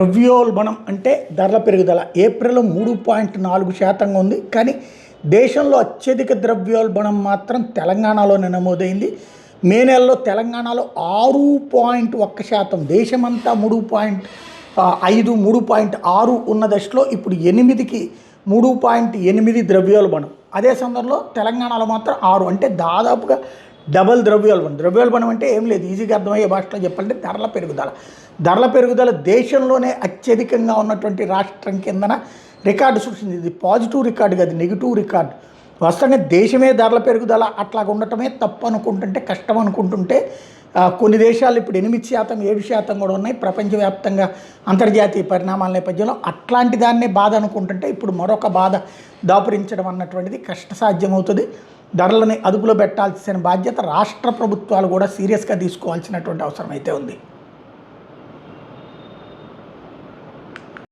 ద్రవ్యోల్బణం అంటే ధరల పెరుగుదల ఏప్రిల్లో 3.4% ఉంది. కానీ దేశంలో అత్యధిక ద్రవ్యోల్బణం మాత్రం తెలంగాణలోనే నమోదైంది. మే నెలలో తెలంగాణలో 6.1%, దేశమంతా 3.5 3.6 ఉన్న దశలో ఇప్పుడు 8కి 3.8 ద్రవ్యోల్బణం. అదే సందర్భంలో తెలంగాణలో మాత్రం 6, అంటే దాదాపుగా డబల్ ద్రవ్యోల్బణం. ద్రవ్యోల్బణం అంటే ఏం లేదు, ఈజీగా అర్థమయ్యే భాషలో చెప్పాలంటే ధరల పెరుగుదల దేశంలోనే అత్యధికంగా ఉన్నటువంటి రాష్ట్రం కిందన రికార్డు సృష్టించింది. ఇది పాజిటివ్ రికార్డు కాదు, నెగిటివ్ రికార్డు. వాస్తవంగా దేశమే ధరల పెరుగుదల అట్లా ఉండటమే తప్పు అనుకుంటుంటే, కష్టం అనుకుంటుంటే కొన్ని దేశాలు ఇప్పుడు 8%, 7% కూడా ఉన్నాయి. ప్రపంచవ్యాప్తంగా అంతర్జాతీయ పరిణామాల నేపథ్యంలో అట్లాంటి దాన్నే బాధ అనుకుంటుంటే ఇప్పుడు మరొక బాధ దాపురించడం అన్నటువంటిది కష్టసాధ్యమవుతుంది. ధరలని అదుపులో పెట్టాల్సిన బాధ్యత రాష్ట్ర ప్రభుత్వాలు కూడా సీరియస్గా తీసుకోవాల్సినటువంటి అవసరం అయితే ఉంది.